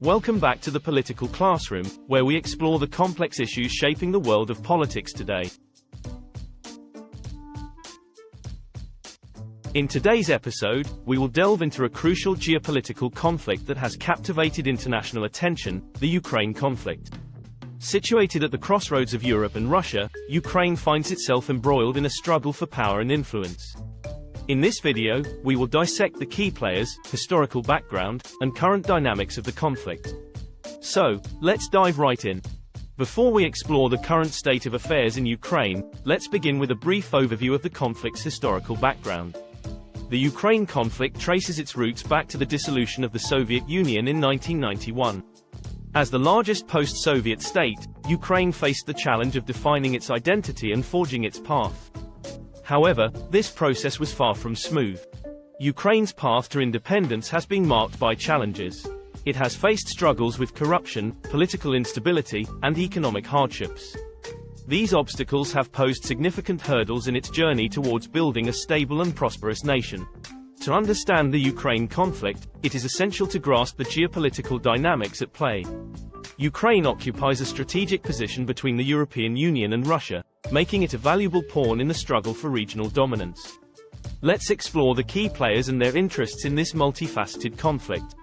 Welcome back to the Political Classroom, where we explore the complex issues shaping the world of politics today. In today's episode, we will delve into a crucial geopolitical conflict that has captivated international attention, the Ukraine conflict. Situated at the crossroads of Europe and Russia, Ukraine finds itself embroiled in a struggle for power and influence. In this video, we will dissect the key players, historical background, and current dynamics of the conflict. So, let's dive right in. Before we explore the current state of affairs in Ukraine, let's begin with a brief overview of the conflict's historical background. The Ukraine conflict traces its roots back to the dissolution of the Soviet Union in 1991. As the largest post-Soviet state, Ukraine faced the challenge of defining its identity and forging its path. However, this process was far from smooth. Ukraine's path to independence has been marked by challenges. It has faced struggles with corruption, political instability, and economic hardships. These obstacles have posed significant hurdles in its journey towards building a stable and prosperous nation. To understand the Ukraine conflict, it is essential to grasp the geopolitical dynamics at play. Ukraine occupies a strategic position between the European Union and Russia, making it a valuable pawn in the struggle for regional dominance. Let's explore the key players and their interests in this multifaceted conflict.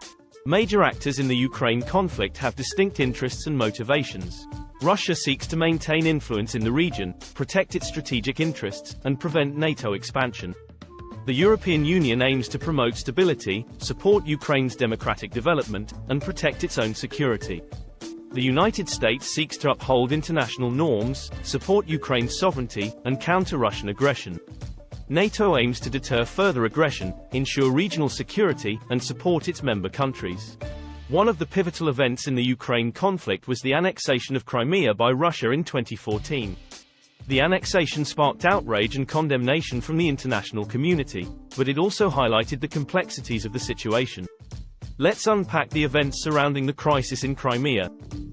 Major actors in the Ukraine conflict have distinct interests and motivations. Russia seeks to maintain influence in the region, protect its strategic interests, and prevent NATO expansion. The European Union aims to promote stability, support Ukraine's democratic development, and protect its own security. The United States seeks to uphold international norms, support Ukraine's sovereignty, and counter Russian aggression. NATO aims to deter further aggression, ensure regional security, and support its member countries. One of the pivotal events in the Ukraine conflict was the annexation of Crimea by Russia in 2014. The annexation sparked outrage and condemnation from the international community, but it also highlighted the complexities of the situation. Let's unpack the events surrounding the crisis in Crimea.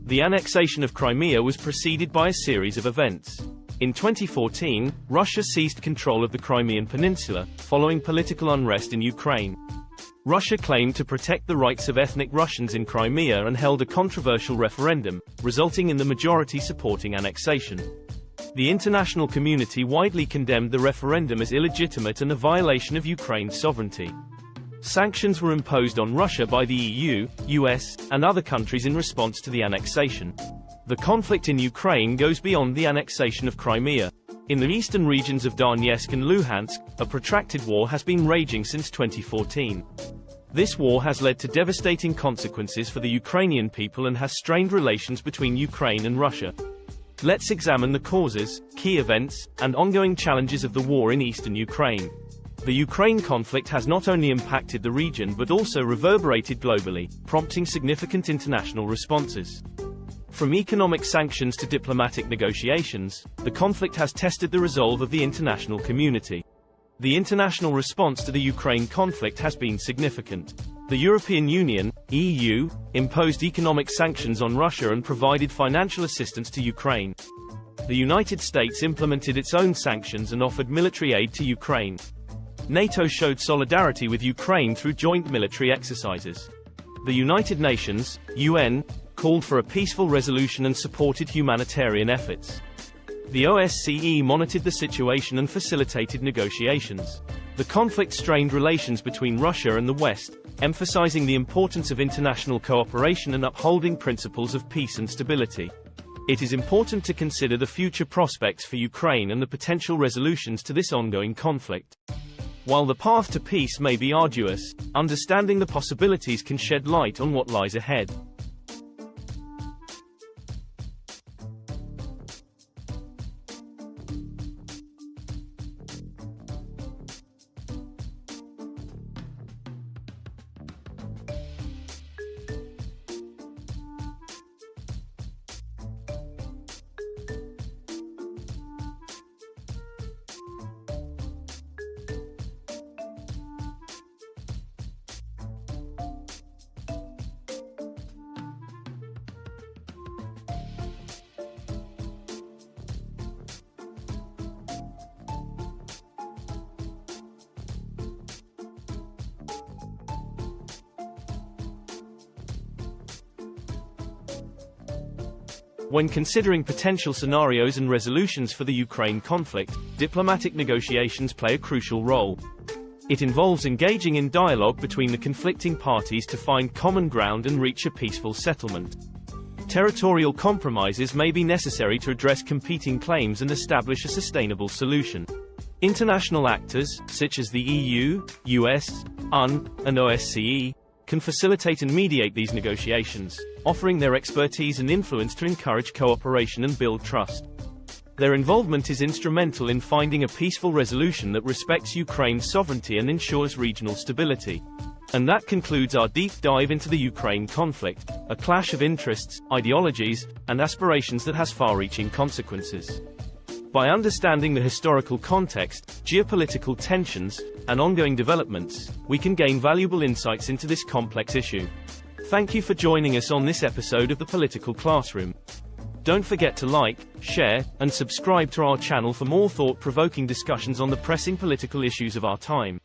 The annexation of Crimea was preceded by a series of events. In 2014, Russia seized control of the Crimean Peninsula, following political unrest in Ukraine. Russia claimed to protect the rights of ethnic Russians in Crimea and held a controversial referendum, resulting in the majority supporting annexation. The international community widely condemned the referendum as illegitimate and a violation of Ukraine's sovereignty. Sanctions were imposed on Russia by the EU, US, and other countries in response to the annexation. The conflict in Ukraine goes beyond the annexation of Crimea. In the eastern regions of Donetsk and Luhansk, a protracted war has been raging since 2014. This war has led to devastating consequences for the Ukrainian people and has strained relations between Ukraine and Russia. Let's examine the causes, key events, and ongoing challenges of the war in eastern Ukraine. The Ukraine conflict has not only impacted the region but also reverberated globally, prompting significant international responses. From economic sanctions to diplomatic negotiations, the conflict has tested the resolve of the international community. The international response to the Ukraine conflict has been significant. The European Union, EU, imposed economic sanctions on Russia and provided financial assistance to Ukraine. The United States implemented its own sanctions and offered military aid to Ukraine. NATO showed solidarity with Ukraine through joint military exercises. The United Nations, UN, called for a peaceful resolution and supported humanitarian efforts. The OSCE monitored the situation and facilitated negotiations. The conflict strained relations between Russia and the West, emphasizing the importance of international cooperation and upholding principles of peace and stability. It is important to consider the future prospects for Ukraine and the potential resolutions to this ongoing conflict. While the path to peace may be arduous, understanding the possibilities can shed light on what lies ahead. When considering potential scenarios and resolutions for the Ukraine conflict, diplomatic negotiations play a crucial role. It involves engaging in dialogue between the conflicting parties to find common ground and reach a peaceful settlement. Territorial compromises may be necessary to address competing claims and establish a sustainable solution. International actors, such as the EU, US, UN, and OSCE, can facilitate and mediate these negotiations, offering their expertise and influence to encourage cooperation and build trust. Their involvement is instrumental in finding a peaceful resolution that respects Ukraine's sovereignty and ensures regional stability. And that concludes our deep dive into the Ukraine conflict, a clash of interests, ideologies, and aspirations that has far-reaching consequences. By understanding the historical context, geopolitical tensions, and ongoing developments, we can gain valuable insights into this complex issue. Thank you for joining us on this episode of the Political Classroom. Don't forget to like, share, and subscribe to our channel for more thought-provoking discussions on the pressing political issues of our time.